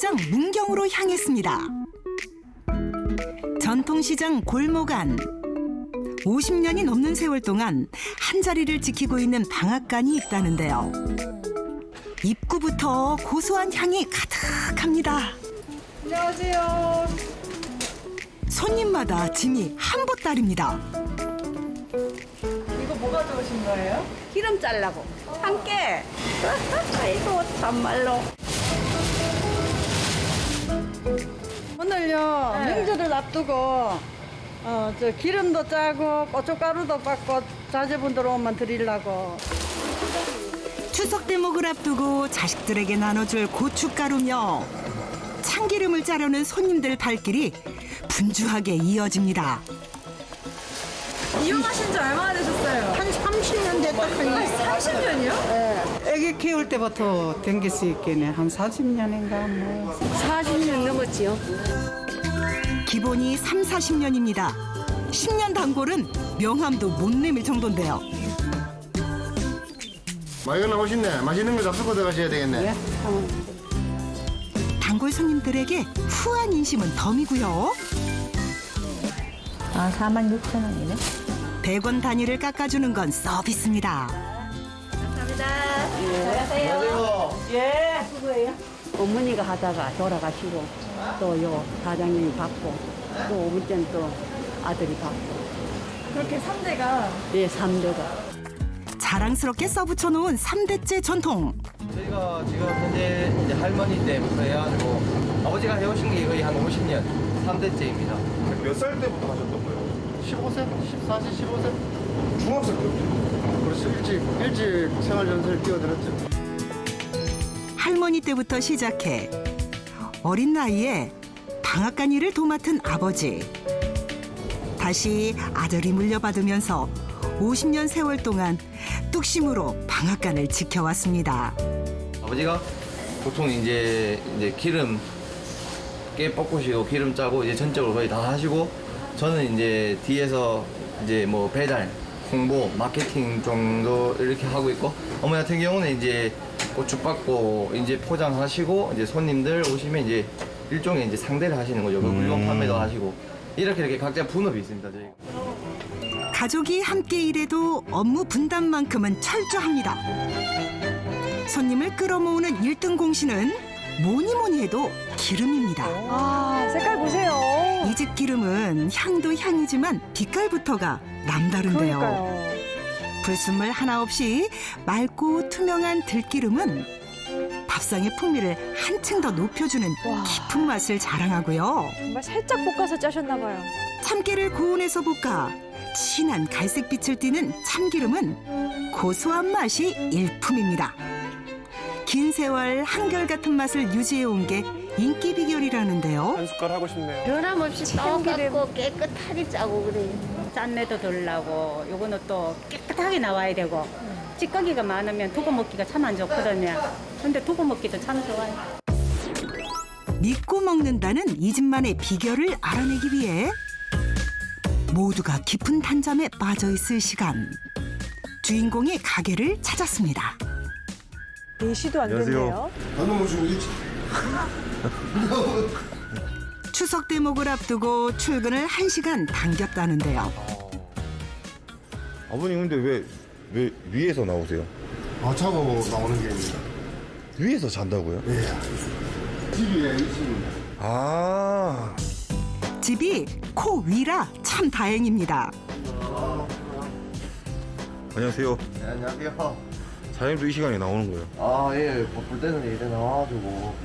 전통시장 문경으로 향했습니다. 전통시장 골목 안. 50년이 넘는 세월 동안 한자리를 지키고 있는 방앗간이 있다는데요. 입구부터 고소한 향이 가득합니다. 안녕하세요. 손님마다 짐이 한보따리입니다. 이거 뭐 가져오신 거예요? 기름 잘라고 함께. 아이고 참말로. 오늘요 네. 명절을 앞두고 저 기름도 짜고 고춧가루도 받고 자제분들 오면 드리려고. 추석 대목을 앞두고 자식들에게 나눠줄 고춧가루며 참기름을 짜려는 손님들 발길이 분주하게 이어집니다. 이용하신 지 얼마나 되셨어요? 한 30년 됐다. 30년이요? 애기 키울 때부터 댕길 수 있겠네. 한 40년인가 뭐. 40년 넘었지요. 기본이 3, 40년입니다. 10년 단골은 명함도 못 내밀 정도인데요. 이거 나오셨네. 맛있는 거 잡수고 들어가셔야 되겠네. 단골 손님들에게 후한 인심은 덤이고요. 46,000원이네. 100원 단위를 깎아주는 건 서비스입니다. 안녕하세요. 어머니가 하다가 돌아가시고 또 요 사장님이 받고 또 5분 전 또 아들이 받고. 그렇게 3대가 예, 3대가. 자랑스럽게 써붙여놓은 3대째 전통. 저희가 지금 현재 이제 할머니 때부터 해가지고 아버지가 해오신 게 거의 한 50년, 3대째입니다. 몇 살 때부터 하셨던 거예요? 15세? 14세? 15세? 중학생 때부터. 그래서 일찍 생활 전선을 뛰어들었죠. 할머니 때부터 시작해 어린 나이에 방앗간 일을 도맡은 아버지. 다시 아들이 물려받으면서 50년 세월 동안 뚝심으로 방앗간을 지켜왔습니다. 아버지가 보통 이제 기름 깨 볶으시고 기름 짜고 이제 전적으로 거의 다 하시고 저는 이제 뒤에서 이제 뭐 배달, 홍보, 마케팅 정도 이렇게 하고 있고 어머니 같은 경우는 이제 고추 받고 이제 포장하시고 이제 손님들 오시면 이제 일종의 이제 상대를 하시는 거죠. 그 물건 판매도 하시고 이렇게 각자 분업이 있습니다. 저희가. 가족이 함께 일해도 업무 분담만큼은 철저합니다. 손님을 끌어모으는 1등 공신은 뭐니 해도 기름입니다. 아 색깔 보세요. 이 집 기름은 향도 향이지만 빛깔부터가 남다른데요. 그러니까요. 불순물 하나 없이 맑고 투명한 들기름은 밥상의 풍미를 한층 더 높여주는 와. 깊은 맛을 자랑하고요. 정말 살짝 볶아서 짜셨나 봐요. 참깨를 고온에서 볶아 진한 갈색빛을 띠는 참기름은 고소한 맛이 일품입니다. 긴 세월 한결같은 맛을 유지해온 게 인기 비결이라는데요. 한 숟갈 하고 싶네요. 변함없이 똑같고 깨끗하게 짜고 그래요. 짠내도 덜 나고 요거는 또 깨끗하게 나와야 되고 찌꺼기가 많으면 두고 먹기가 참 안 좋거든요. 근데 두고 먹기도 참 좋아요. 믿고 먹는다는 이 집만의 비결을 알아내기 위해 모두가 깊은 단잠에 빠져 있을 시간. 주인공의 가게를 찾았습니다. 4시도 안 됐네요. 안 넘어지고 일찍. 추석 대목을 앞두고 출근을 1시간 당겼다는데요. 아버님 근데 왜 위에서 나오세요? 자고 나오는 게 있습니다. 위에서 잔다고요? 예. 집이에요, 이 집입니다. 아 집이 코 위라 참 다행입니다. 안녕하세요. 네, 안녕하세요. 사장님도 이 시간에 나오는 거예요? 아, 예. 바쁠 때는 이래 나와가지고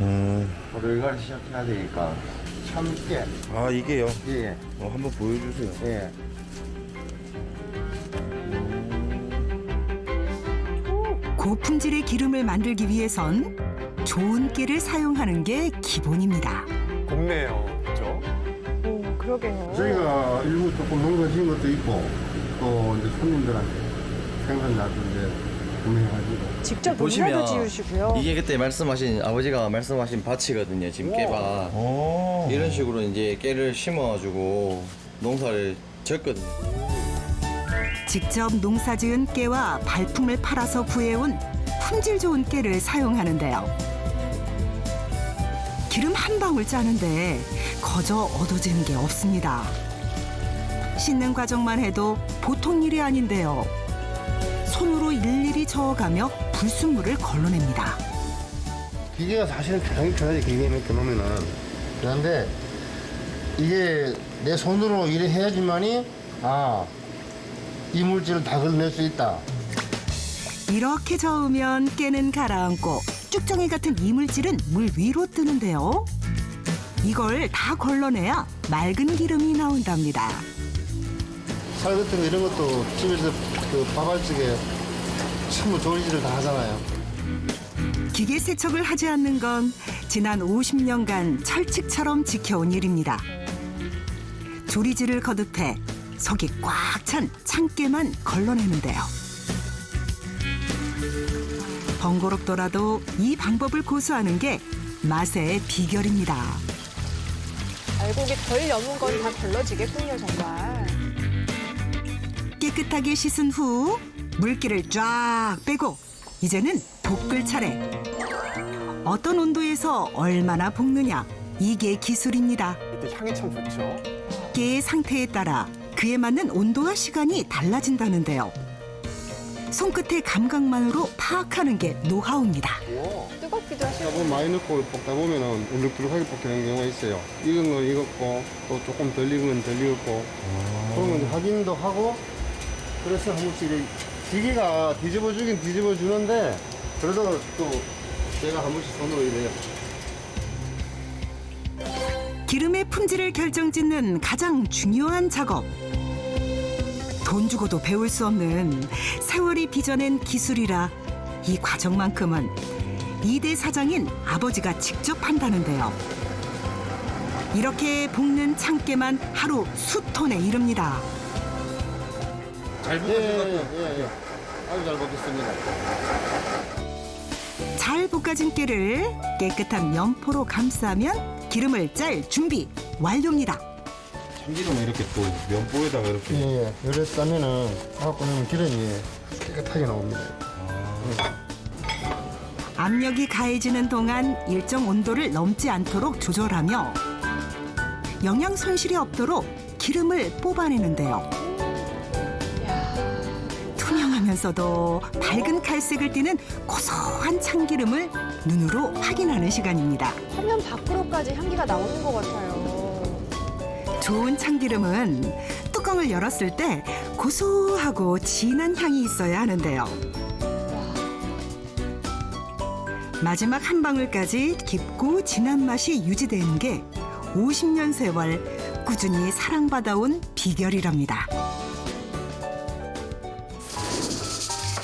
바로 일과를 시작해야 되니까. 참깨. 아 이게요? 예, 한번 보여주세요. 예. 고품질의 기름을 만들기 위해선 좋은 깨를 사용하는 게 기본입니다. 곱네요. 그렇죠? 오 그러게요. 저희가 일부 조금 농사 지은 것도 있고, 또 이제 손님들한테 생선 나도 이제 구매해가지고. 직접 농사도 지으시고요. 이게 그때 아버지가 말씀하신 밭이거든요. 지금 깨밭. 오. 이런 식으로 이제 깨를 심어가지고 농사를 졌거든요. 직접 농사지은 깨와 발품을 팔아서 구해온 품질 좋은 깨를 사용하는데요. 기름 한 방울 짜는데 거저 얻어지는 게 없습니다. 씻는 과정만 해도 보통 일이 아닌데요. 손으로 일일이 저어가며 불순물을 걸러냅니다. 기계가 사실은 굉장히 편하지. 기계 이렇게 놓으면은. 그런데 이게 내 손으로 일을 해야지만이 이물질을 다 걸러낼 수 있다. 이렇게 저으면 깨는 가라앉고 쭉정이 같은 이물질은 물 위로 뜨는데요. 이걸 다 걸러내야 맑은 기름이 나온답니다. 살 같은 거 이런 것도 집에서 그 밥알찌개 전부 조리질을 다 하잖아요. 기계 세척을 하지 않는 건 지난 50년간 철칙처럼 지켜온 일입니다. 조리질을 거듭해 속이 꽉 찬 참깨만 걸러내는데요. 번거롭더라도 이 방법을 고수하는 게 맛의 비결입니다. 알곡이 덜 여문 건 다 걸러지겠군요, 정말. 깨끗하게 씻은 후 물기를 쫙 빼고 이제는 볶을 차례. 어떤 온도에서 얼마나 볶느냐, 이게 기술입니다. 이때 향이 참 좋죠. 깨의 상태에 따라 그에 맞는 온도와 시간이 달라진다는데요. 손끝의 감각만으로 파악하는 게 노하우입니다. 뜨겁기도 하시고. 뭐 많이 넣고 볶다 보면은 울룩불룩하게 볶이는 경우가 있어요. 익은 건 익었고 또 조금 덜 익은 건 덜 익었고 그런 건 확인도 하고 그래서 한 번씩 이제 기계가 뒤집어주긴 뒤집어주는데 그래도 또 제가 한 번씩 손으로 이래요. 기름의 품질을 결정짓는 가장 중요한 작업. 돈 주고도 배울 수 없는 세월이 빚어낸 기술이라 이 과정만큼은 2대 사장인 아버지가 직접 한다는데요. 이렇게 볶는 참깨만 하루 수톤에 이릅니다. 잘 볶아주세요. 예. 아주 잘 볶겠습니다. 잘 볶아진 깨를 깨끗한 면포로 감싸면 기름을 짤 준비 완료입니다. 참기름을 이렇게 또 면보에다가 이렇게. 예. 요래 싸면은 갖고 나면 기름이 깨끗하게 나옵니다. 압력이 가해지는 동안 일정 온도를 넘지 않도록 조절하며 영양 손실이 없도록 기름을 뽑아내는데요. 투명하면서도 밝은 갈색을 띠는 고소한 참기름을 눈으로 확인하는 시간입니다. 화면 밖으로까지 향기가 나오는 것 같아요. 좋은 참기름은 뚜껑을 열었을 때 고소하고 진한 향이 있어야 하는데요. 마지막 한 방울까지 깊고 진한 맛이 유지되는 게 50년 세월 꾸준히 사랑받아온 비결이랍니다.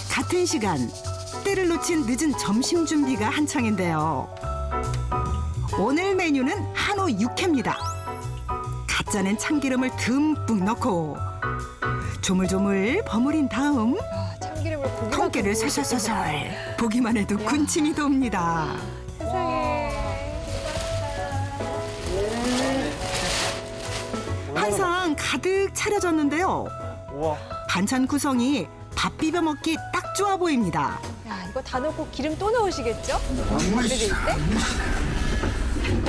같은 시간 때를 놓친 늦은 점심 준비가 한창인데요. 오늘 메뉴는 한우 육회입니다. 갓 짜낸 참기름을 듬뿍 넣고 조물조물 버무린 다음 참기름을 고기가 통깨를 듬뿍 솔솔솔솔 보기만 해도 군침이 돕니다. 세상에. 한상 가득 차려졌는데요. 우와. 반찬 구성이 밥 비벼 먹기 딱 좋아 보입니다. 야, 이거 다 넣고 기름 또 넣으시겠죠? 그릴 때?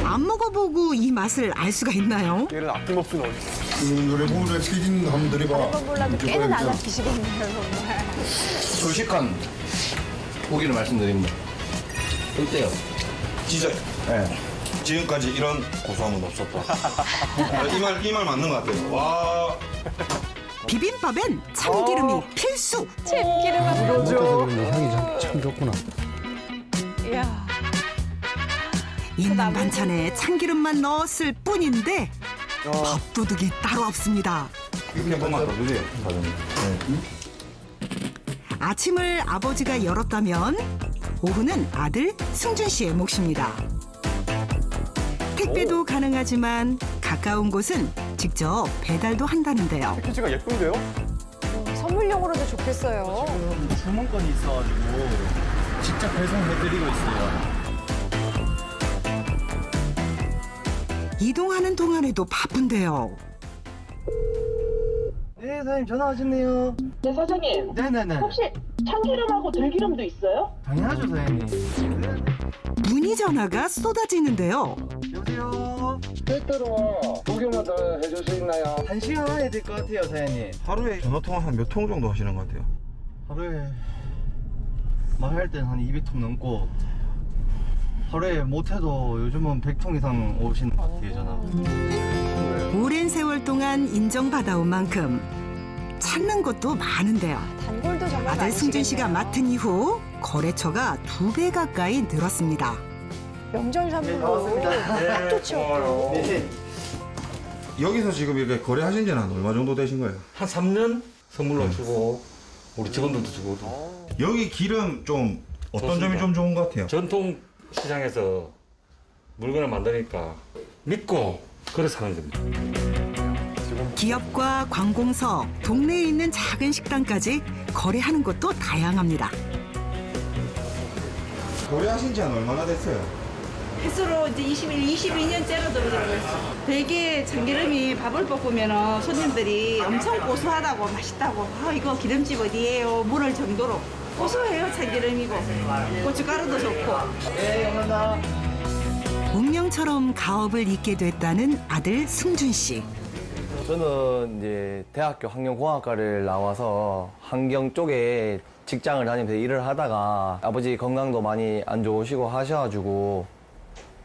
안 먹어보고 이 맛을 알 수가 있나요? 얘는 아낌없이 넣어주세요. 노래 부르는 튀긴 한번 드려봐. 다른 건 몰라도 깨는 안 아끼시겠네요, 정말. 솔직한 후기를 말씀드립니다. 어때요? 진짜. 지금까지 이런 고소함은 없었다. 이 말 맞는 것 같아요. 와. 비빔밥엔 참기름이 필수. 참기름은 그러죠. 향이 참 좋구나. 이야. 있는 반찬에 참기름만 넣었을 뿐인데 밥도둑이 따로 없습니다. 이렇게 한 번만 더 주세요, 사장님. 아침을 아버지가 열었다면 오후는 아들 승준 씨의 몫입니다. 택배도 가능하지만 가까운 곳은 직접 배달도 한다는데요. 패키지가 예쁜데요? 선물용으로도 좋겠어요. 주문권이 있어가지고 직접 배송해드리고 있어요. 이동하는 동안에도 바쁜데요. 네, 사장님 전화 하셨네요. 네, 사장님. 네네네. 혹시 참기름하고 들기름도 있어요? 당연하죠, 사장님. 문의 전화가 쏟아지는데요. 여보세요? 때때로 구경만 더 해줄 수 있나요? 1시간 안에 될 것 같아요, 사장님. 하루에 전화 통화 한 몇 통 정도 하시는 것 같아요? 하루에 말할 때는 한 200통 넘고 하루에 못해도 요즘은 100통 이상 오시는 것 같아요, 전화. 오랜 세월 동안 인정받아온 만큼 찾는 것도 많은데요. 단골도 정말 아들 승준 씨가 많으시겠네요. 맡은 이후 거래처가 2배 가까이 늘었습니다. 명절 선물로 딱 좋죠. 여기서 지금 이렇게 거래하신 지는 한 얼마 정도 되신 거예요? 한 3년 선물로 주고 우리 직원들도 주고. 여기 기름 좀 어떤 좋습니다. 점이 좀 좋은 것 같아요? 전통 시장에서 물건을 만드니까 믿고 그래 사는 겁니다. 기업과 관공서, 동네에 있는 작은 식당까지 거래하는 곳도 다양합니다. 거래하신 지 한 얼마나 됐어요? 횟수로 이제 22년째로 들어가고 있어요. 되게 참기름이 밥을 볶으면 손님들이 엄청 고소하다고 맛있다고 이거 기름집 어디예요? 물을 정도로 고소해요. 참기름이고 고춧가루도 좋고. 네, 감사합니다. 운명처럼 가업을 잇게 됐다는 아들 승준 씨. 저는 이제 대학교 환경공학과를 나와서 환경 쪽에 직장을 다니면서 일을 하다가 아버지 건강도 많이 안 좋으시고 하셔가지고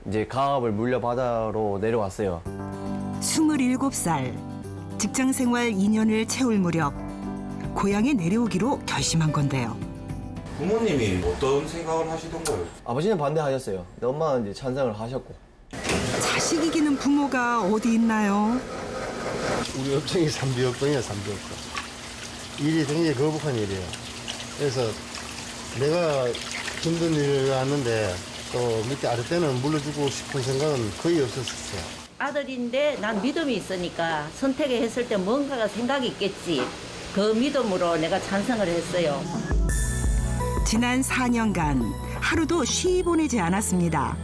이제 가업을 물려받아로 내려왔어요. 27살, 직장 생활 2년을 채울 무렵 고향에 내려오기로 결심한 건데요. 부모님이 어떤 생각을 하시던 거예요? 아버지는 반대하셨어요. 근데 엄마는 이제 찬성을 하셨고. 자식 이기는 부모가 어디 있나요? 우리 업종이 삼비업종이야, 삼비업종. 일이 굉장히 거북한 일이에요. 그래서 내가 힘든 일을 하는데 또 밑에 아랫배는 물러주고 싶은 생각은 거의 없었어요. 아들인데 난 믿음이 있으니까 선택을 했을 때 뭔가가 생각이 있겠지. 그 믿음으로 내가 찬성을 했어요. 지난 4년간 하루도 쉬이 보내지 않았습니다.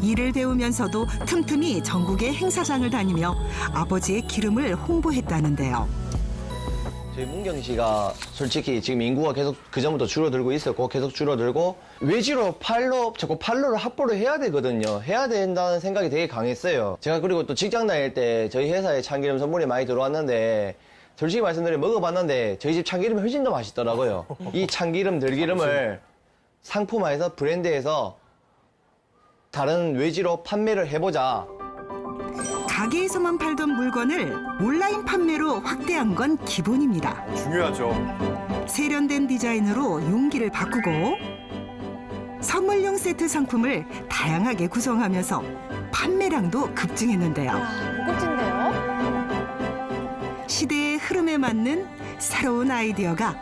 일을 배우면서도 틈틈이 전국의 행사장을 다니며 아버지의 기름을 홍보했다는데요. 저희 문경 씨가 솔직히 지금 인구가 계속 그전부터 줄어들고 있었고 계속 줄어들고 외지로 자꾸 팔로를 확보를 해야 되거든요. 해야 된다는 생각이 되게 강했어요. 제가 그리고 또 직장 다닐 때 저희 회사에 참기름 선물이 많이 들어왔는데 솔직히 말씀드리면 먹어봤는데 저희 집 참기름이 훨씬 더 맛있더라고요. 이 참기름, 들기름을 상품화해서 브랜드에서 다른 외지로 판매를 해보자. 가게에서만 팔던 물건을 온라인 판매로 확대한 건 기본입니다. 중요하죠. 세련된 디자인으로 용기를 바꾸고 선물용 세트 상품을 다양하게 구성하면서 판매량도 급증했는데요. 고급진데요? 시대의 흐름에 맞는 새로운 아이디어가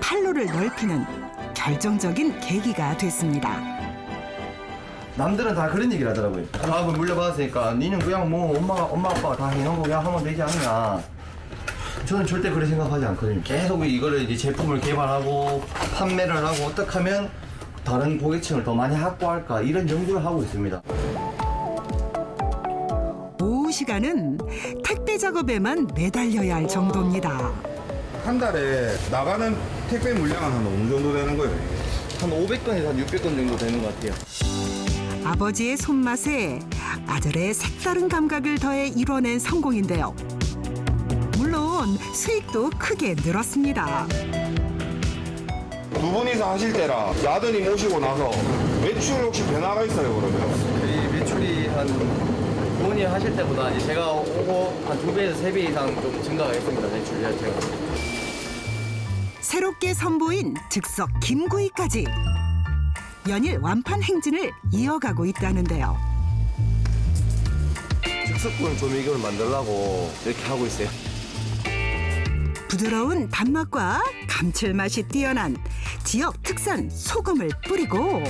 판로를 넓히는 결정적인 계기가 됐습니다. 남들은 다 그런 얘기를 하더라고요. 가업을 물려받았으니까 니는 그냥 뭐 엄마 아빠가 다 해놓은 거 그냥 하면 되지 않냐. 저는 절대 그렇게 생각하지 않거든요. 계속 이거를 이제 제품을 개발하고 판매를 하고 어떻게 하면 다른 고객층을 더 많이 확보할까 이런 연구를 하고 있습니다. 오후 시간은 택배 작업에만 매달려야 할 정도입니다. 한 달에 나가는 택배 물량은 한 어느 정도 되는 거예요? 한 500건에서 한 600건 정도 되는 것 같아요. 아버지의 손맛에 아들의 색다른 감각을 더해 이뤄낸 성공인데요. 물론 수익도 크게 늘었습니다. 두 분이서 하실 때라 아드님 모시고 나서 매출 혹시 변화가 있어요, 그러면? 저희 매출이 한 부모님 하실 때보다 이제 제가 오고 한 2배에서 3배 이상 좀 증가가 있습니다. 매출 자체가. 새롭게 선보인 즉석 김구이까지 연일 완판 행진을 이어가고 있다는데요. 즉석군 조미김을 만들려고 이렇게 하고 있어요. 부드러운 단맛과 감칠맛이 뛰어난 지역 특산 소금을 뿌리고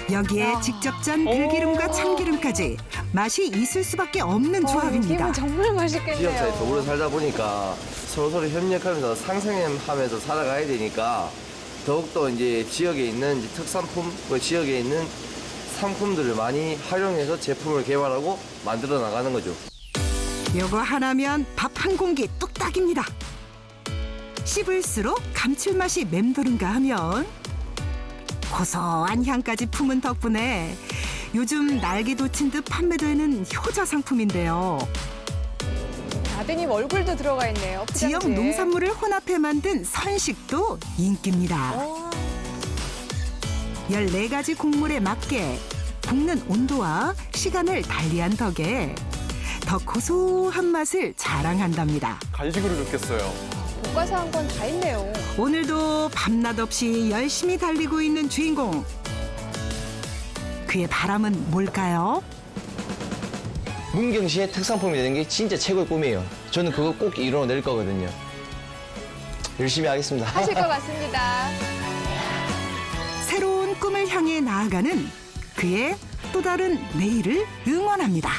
여기에 직접 짠 들기름과 참기름까지 맛이 있을 수밖에 없는 조합입니다. 기분 정말 맛있겠네요. 지역사에 더불어 살다 보니까 서로서로 협력하면서 상생하면서 살아가야 되니까 더욱더 이제 지역에 있는 이제 특산품, 그 지역에 있는 상품들을 많이 활용해서 제품을 개발하고 만들어 나가는 거죠. 요거 하나면 밥 한 공기 뚝딱입니다. 씹을수록 감칠맛이 맴도는가 하면 고소한 향까지 품은 덕분에 요즘 날개 돋친 듯 판매되는 효자 상품인데요. 아드님 얼굴도 들어가 있네요. 지역 포장지에. 농산물을 혼합해 만든 선식도 인기입니다. 14가지 곡물에 맞게 굽는 온도와 시간을 달리한 덕에 더 고소한 맛을 자랑한답니다. 간식으로 좋겠어요. 고가사한 건 다 있네요. 오늘도 밤낮 없이 열심히 달리고 있는 주인공. 그의 바람은 뭘까요? 문경시의 특산품이 되는 게 진짜 최고의 꿈이에요. 저는 그거 꼭 이뤄낼 거거든요. 열심히 하겠습니다. 하실 것 같습니다. 새로운 꿈을 향해 나아가는 그의 또 다른 내일을 응원합니다.